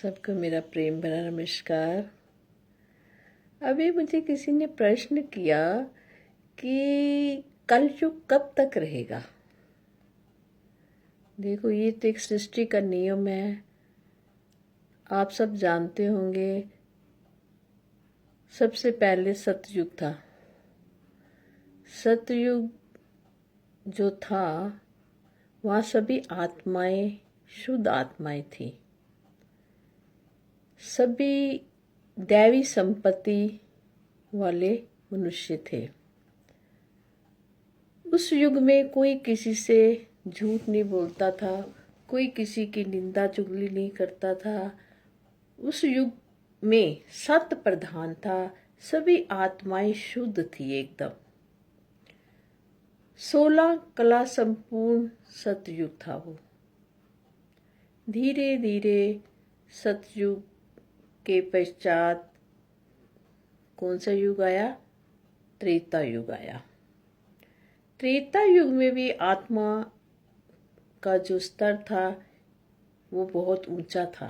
सबको मेरा प्रेम भरा नमस्कार। अभी मुझे किसी ने प्रश्न किया कि कलयुग कब तक रहेगा। देखो, ये तो एक सृष्टि का नियम है। आप सब जानते होंगे, सबसे पहले सतयुग था। सतयुग जो था, वहाँ सभी आत्माएं शुद्ध आत्माएं थी। सभी दैवी संपत्ति वाले मनुष्य थे। उस युग में कोई किसी से झूठ नहीं बोलता था, कोई किसी की निंदा चुगली नहीं करता था। उस युग में सत्य प्रधान था, सभी आत्माएं शुद्ध थी एकदम। 16 कला संपूर्ण सतयुग था वो। धीरे धीरे सतयुग के पश्चात कौन सा युग आया? त्रेता युग आया। त्रेता युग में भी आत्मा का जो स्तर था वो बहुत ऊंचा था।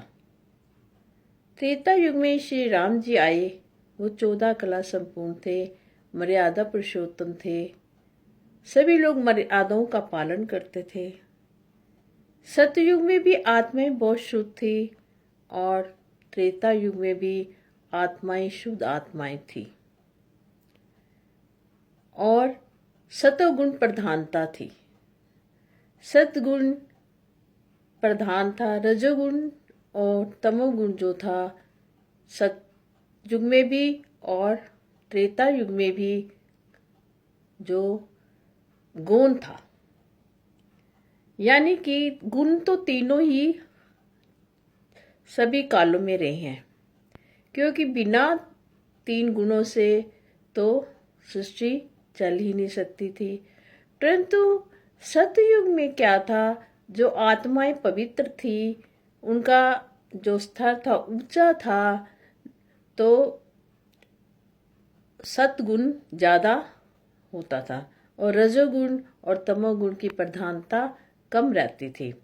त्रेता युग में श्री राम जी आए। वो 14 कला संपूर्ण थे, मर्यादा पुरुषोत्तम थे। सभी लोग मर्यादाओं का पालन करते थे। सतयुग में भी आत्माएं बहुत शुद्ध थी और त्रेता युग में भी आत्माएं शुद्ध आत्माएं थी और सतोगुण प्रधानता थी। सतगुण प्रधान था। रजोगुण और तमोगुण जो था सतयुग में भी और त्रेता युग में भी जो गुण था, यानी कि गुण तो तीनों ही सभी कालों में रहे हैं, क्योंकि बिना 3 गुणों से तो सृष्टि चल ही नहीं सकती थी। परंतु सतयुग में क्या था, जो आत्माएं पवित्र थी, उनका जो स्तर था ऊंचा था, तो सतगुण ज्यादा होता था और रजोगुण और तमोगुण की प्रधानता कम रहती थी।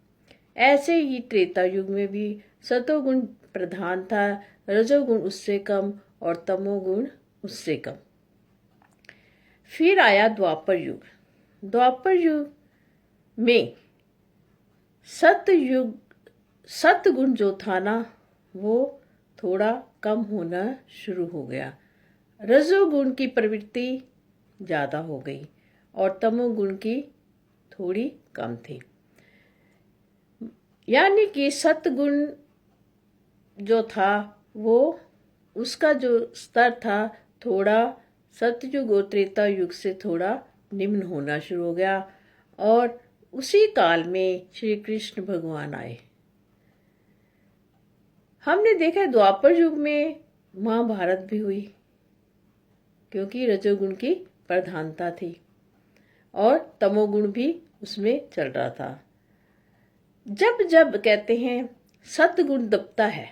ऐसे ही त्रेता युग में भी सतोगुण प्रधान था, रजोगुण उससे कम और तमोगुण उससे कम। फिर आया द्वापर युग। द्वापर युग में सतगुण जो था ना, वो थोड़ा कम होना शुरू हो गया। रजोगुण की प्रवृत्ति ज्यादा हो गई और तमोगुण की थोड़ी कम थी। यानी कि सतगुण जो था वो उसका जो स्तर था थोड़ा सतयुग और त्रेता युग से थोड़ा निम्न होना शुरू हो गया। और उसी काल में श्री कृष्ण भगवान आए। हमने देखा द्वापर युग में महाभारत भी हुई, क्योंकि रजोगुण की प्रधानता थी और तमोगुण भी उसमें चल रहा था। जब जब कहते हैं सतगुण दबता है,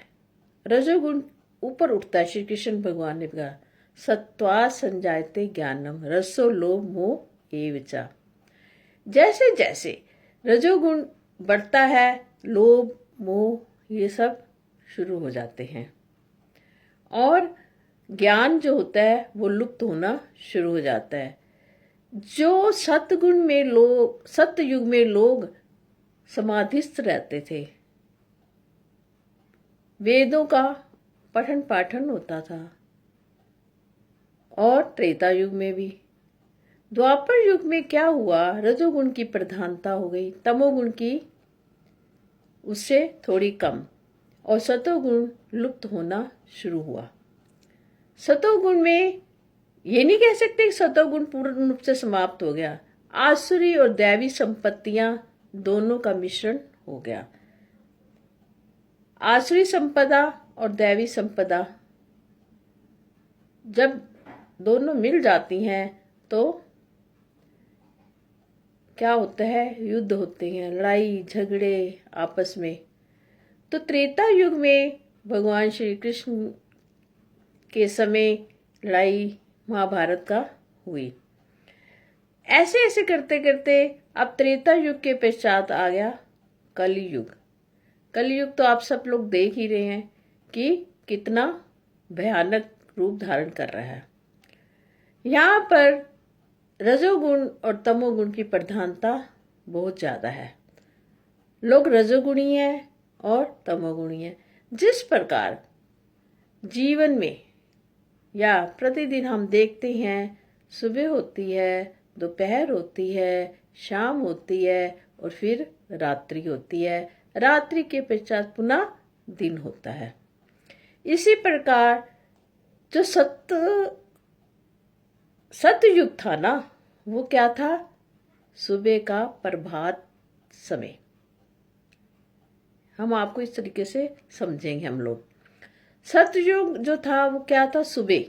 रजोगुण ऊपर उठता है। श्री कृष्ण भगवान ने कहा, सत्वा संजायते ज्ञानम रसो लोभ मोह एवचा। जैसे जैसे रजोगुण बढ़ता है, लोभ मोह ये सब शुरू हो जाते हैं और ज्ञान जो होता है वो लुप्त होना शुरू हो जाता है। जो सतगुण में लोग, सतयुग में लोग समाधिस्थ रहते थे, वेदों का पठन पाठन होता था। और त्रेता युग में भी। द्वापर युग में क्या हुआ, रजोगुण की प्रधानता हो गई, तमोगुण की उससे थोड़ी कम और सतोगुण लुप्त होना शुरू हुआ। सतोगुण में ये नहीं कह सकते कि सतोगुण पूर्ण रूप से समाप्त हो गया। आसुरी और दैवी संपत्तियां दोनों का मिश्रण हो गया। आसुरी संपदा और दैवी संपदा जब दोनों मिल जाती हैं तो क्या होता है, युद्ध होते हैं, लड़ाई झगड़े आपस में। तो त्रेता युग में भगवान श्री कृष्ण के समय लड़ाई महाभारत का हुई। ऐसे ऐसे करते करते अब त्रेता युग के पश्चात आ गया कलयुग। कलयुग तो आप सब लोग देख ही रहे हैं कि कितना भयानक रूप धारण कर रहा है। यहाँ पर रजोगुण और तमोगुण की प्रधानता बहुत ज़्यादा है। लोग रजोगुणी हैं और तमोगुणी हैं। जिस प्रकार जीवन में या प्रतिदिन हम देखते हैं, सुबह होती है, दोपहर होती है, शाम होती है और फिर रात्रि होती है, रात्रि के पश्चात पुनः दिन होता है। इसी प्रकार जो सतयुग था ना, वो क्या था? सुबह का प्रभात समय। हम आपको इस तरीके से समझेंगे हम लोग। सतयुग जो था वो क्या था? सुबह।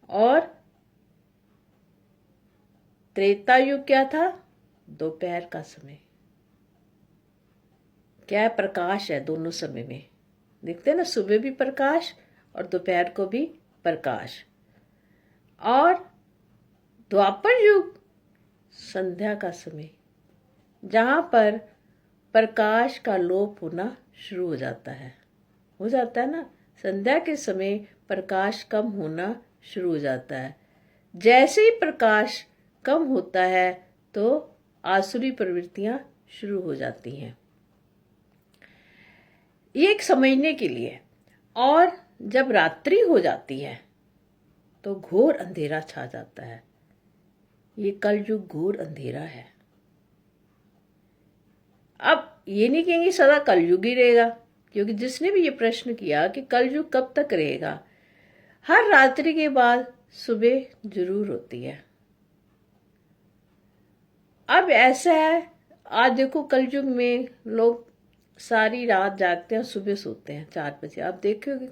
और त्रेता युग क्या था? दोपहर का समय। क्या प्रकाश है दोनों समय में, देखते हैं ना, सुबह भी प्रकाश और दोपहर को भी प्रकाश। और द्वापर युग संध्या का समय, जहां पर प्रकाश का लोप होना शुरू हो जाता है ना। संध्या के समय प्रकाश कम होना शुरू हो जाता है। जैसे ही प्रकाश कम होता है तो आसुरी प्रवृत्तियां शुरू हो जाती हैं। ये एक समझने के लिए। और जब रात्रि हो जाती है तो घोर अंधेरा छा जाता है। ये कलयुग घोर अंधेरा है। अब ये नहीं कहेंगे सदा कलयुग ही रहेगा, क्योंकि जिसने भी ये प्रश्न किया कि कलयुग कब तक रहेगा, हर रात्रि के बाद सुबह जरूर होती है। अब ऐसा है, आज देखो कलयुग में लोग सारी रात जागते हैं, सुबह सोते हैं 4 बजे। आप देखोगे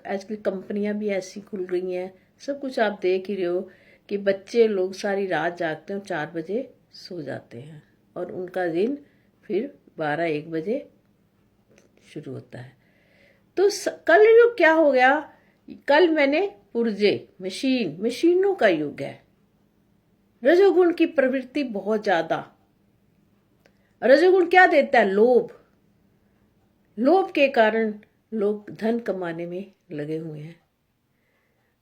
आजकल कंपनियां भी ऐसी खुल रही हैं, सब कुछ आप देख ही रहे हो कि बच्चे लोग सारी रात जागते हैं, 4 बजे सो जाते हैं और उनका दिन फिर 12-1 बजे शुरू होता है। तो कलयुग क्या हो गया? कल मैंने पुर्जे, मशीनों का युग है। रजोगुण की प्रवृत्ति बहुत ज्यादा। रजोगुण क्या देता है? लोभ के कारण लोग धन कमाने में लगे हुए हैं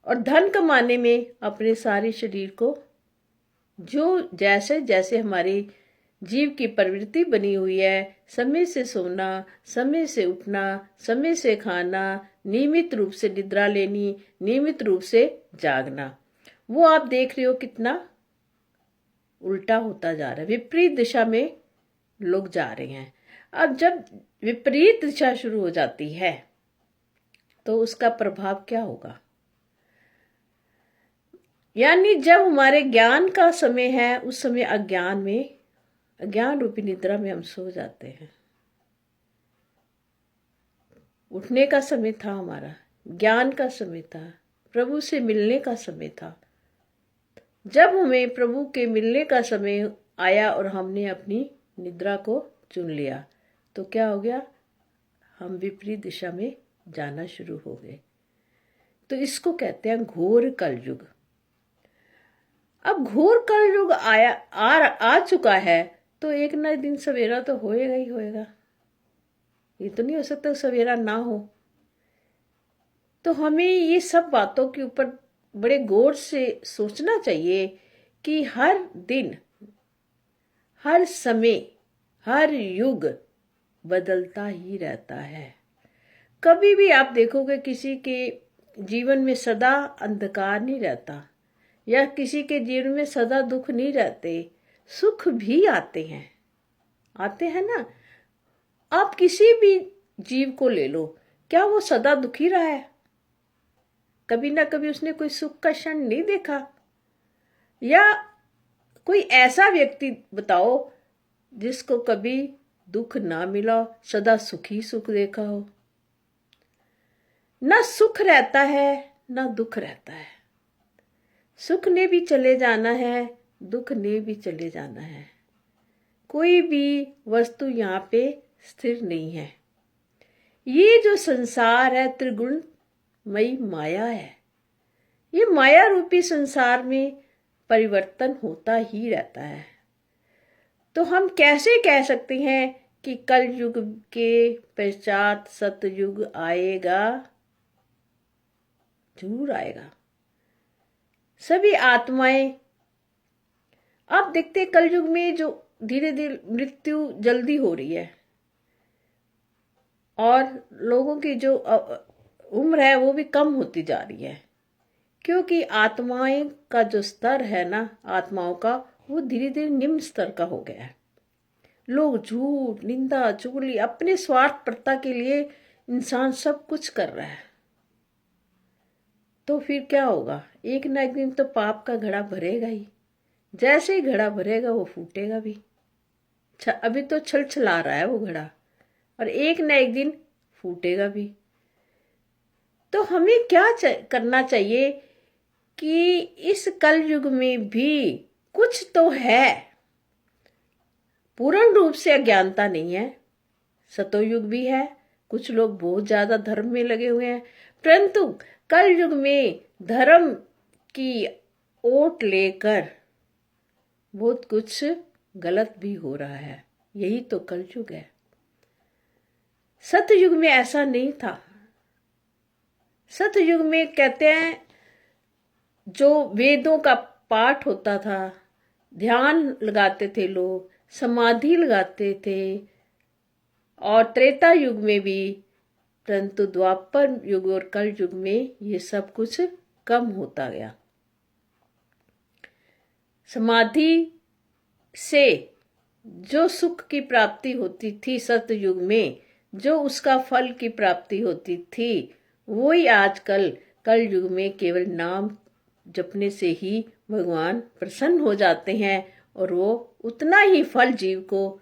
और धन कमाने में अपने सारे शरीर को, जो जैसे जैसे हमारी जीव की प्रवृत्ति बनी हुई है, समय से सोना, समय से उठना, समय से खाना, नियमित रूप से निद्रा लेनी, नियमित रूप से जागना, वो आप देख रहे हो कितना उल्टा होता जा रहा है। विपरीत दिशा में लोग जा रहे हैं। अब जब विपरीत दिशा शुरू हो जाती है तो उसका प्रभाव क्या होगा? यानी जब हमारे ज्ञान का समय है, उस समय अज्ञान रूपी निद्रा में हम सो जाते हैं। उठने का समय था हमारा, ज्ञान का समय था, प्रभु से मिलने का समय था। जब हमें प्रभु के मिलने का समय आया और हमने अपनी निद्रा को चुन लिया तो क्या हो गया? हम विपरीत दिशा में जाना शुरू हो गए। तो इसको कहते हैं घोर कलयुग। अब घोर कलयुग आ चुका है तो एक ना दिन सवेरा तो होएगा ही होएगा। ये तो नहीं हो सकता सवेरा ना हो। तो हमें ये सब बातों के ऊपर बड़े गौर से सोचना चाहिए कि हर दिन, हर समय, हर युग बदलता ही रहता है। कभी भी आप देखोगे किसी के जीवन में सदा अंधकार नहीं रहता, या किसी के जीवन में सदा दुख नहीं रहते, सुख भी आते हैं ना। आप किसी भी जीव को ले लो, क्या वो सदा दुखी रहा है? कभी ना कभी उसने कोई सुख का क्षण नहीं देखा? या कोई ऐसा व्यक्ति बताओ जिसको कभी दुख ना मिला, सदा सुखी सुख देखा हो? ना सुख रहता है ना दुख रहता है। सुख ने भी चले जाना है, दुख ने भी चले जाना है। कोई भी वस्तु यहाँ पे स्थिर नहीं है। ये जो संसार है त्रिगुणमयी माया है। ये माया रूपी संसार में परिवर्तन होता ही रहता है। तो हम कैसे कह सकते हैं कि कलयुग के पश्चात सतयुग आएगा, जरूर आएगा। सभी आत्माएं आप देखते कलयुग में जो धीरे धीरे मृत्यु जल्दी हो रही है और लोगों की जो उम्र है वो भी कम होती जा रही है, क्योंकि आत्माएं का जो स्तर है ना, आत्माओं का, वो धीरे धीरे निम्न स्तर का हो गया है। लोग झूठ, निंदा, चुगली, अपने स्वार्थपरता के लिए इंसान सब कुछ कर रहा है। तो फिर क्या होगा? एक ना एक दिन तो पाप का घड़ा भरेगा ही। जैसे ही घड़ा भरेगा वो फूटेगा भी। अभी तो छलछला रहा है वो घड़ा, और एक ना एक दिन फूटेगा भी। तो हमें क्या करना चाहिए कि इस कलयुग में भी कुछ तो है, पूर्ण रूप से अज्ञानता नहीं है। सतोयुग भी है, कुछ लोग बहुत ज्यादा धर्म में लगे हुए हैं, परंतु कलयुग में धर्म की ओट लेकर बहुत कुछ गलत भी हो रहा है। यही तो कलयुग है। सतयुग में ऐसा नहीं था। सतयुग में कहते हैं जो वेदों का पाठ होता था, ध्यान लगाते थे लोग, समाधि लगाते थे, और त्रेता युग में भी, परंतु द्वापर युग और कल युग में ये सब कुछ कम होता गया। समाधि से जो सुख की प्राप्ति होती थी सतयुग में, जो उसका फल की प्राप्ति होती थी, वही आजकल कल युग में केवल नाम जपने से ही भगवान प्रसन्न हो जाते हैं और वो उतना ही फल जीव को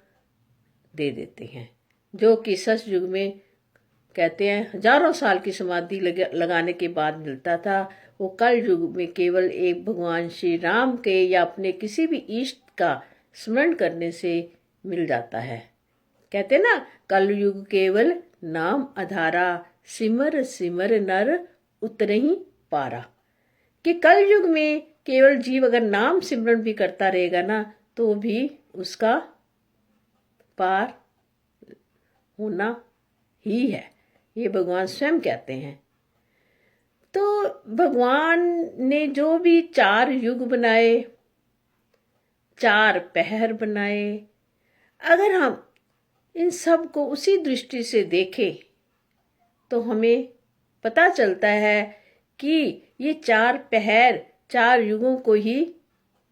दे देते हैं, जो कि सतयुग में कहते हैं हजारों साल की समाधि लगाने के बाद मिलता था। वो कल युग में केवल एक भगवान श्री राम के या अपने किसी भी इष्ट का स्मरण करने से मिल जाता है। कहते ना, कल युग केवल नाम आधारा, सिमर सिमर नर उतरहि पारा। कि कल युग में केवल जीव अगर नाम सिमरण भी करता रहेगा ना, तो भी उसका पार होना ही है। ये भगवान स्वयं कहते हैं। तो भगवान ने जो भी 4 युग बनाए, 4 पहर बनाए, अगर हम इन सब को उसी दृष्टि से देखें तो हमें पता चलता है कि ये 4 पहर 4 युगों को ही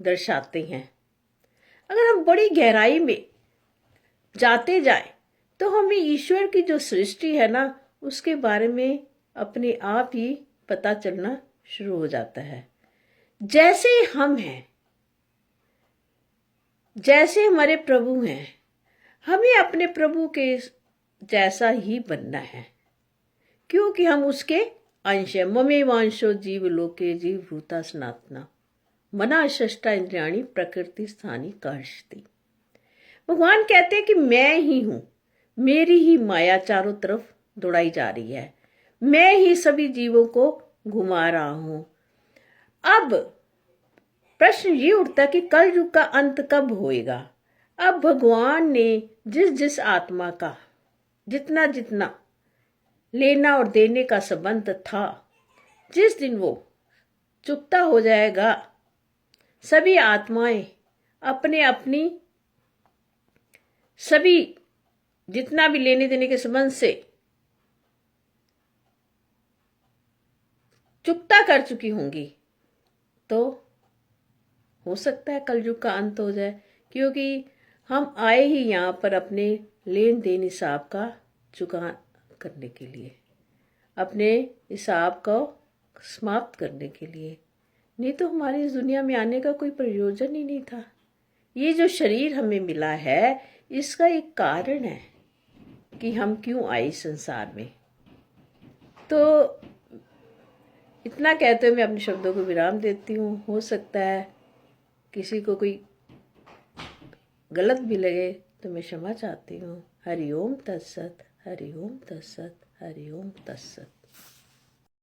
दर्शाते हैं। अगर हम बड़ी गहराई में जाते जाएं तो हमें ईश्वर की जो सृष्टि है ना, उसके बारे में अपने आप ही पता चलना शुरू हो जाता है। जैसे हम हैं, जैसे हमारे प्रभु हैं, हमें अपने प्रभु के जैसा ही बनना है, क्योंकि हम उसके अंश हैं। ममेवांशो जीव लोके जीव भूता सनातना मना षष्टा इंद्रियाणी प्रकृति स्थानी कहती। भगवान कहते हैं कि मैं ही हूं, मेरी ही माया चारों तरफ दौड़ाई जा रही है, मैं ही सभी जीवों को घुमा रहा हूं। अब प्रश्न ये उठता कि कल युग का अंत कब होएगा? अब भगवान ने जिस जिस आत्मा का जितना जितना लेना और देने का संबंध था, जिस दिन वो चुकता हो जाएगा, सभी आत्माएं अपने अपनी सभी जितना भी लेने देने के संबंध से चुकता कर चुकी होंगी, तो हो सकता है कलयुग का अंत हो जाए, क्योंकि हम आए ही यहाँ पर अपने लेन देन हिसाब का चुका करने के लिए, अपने हिसाब को समाप्त करने के लिए। नहीं तो हमारी इस दुनिया में आने का कोई प्रयोजन ही नहीं था। ये जो शरीर हमें मिला है, इसका एक कारण है कि हम क्यों आए संसार में। तो इतना कहते हुए मैं अपने शब्दों को विराम देती हूँ। हो सकता है किसी को कोई गलत भी लगे तो मैं क्षमा चाहती हूँ। हरि ओम तत्सत, हरि ओम तत्सत, हरि ओम तत्सत।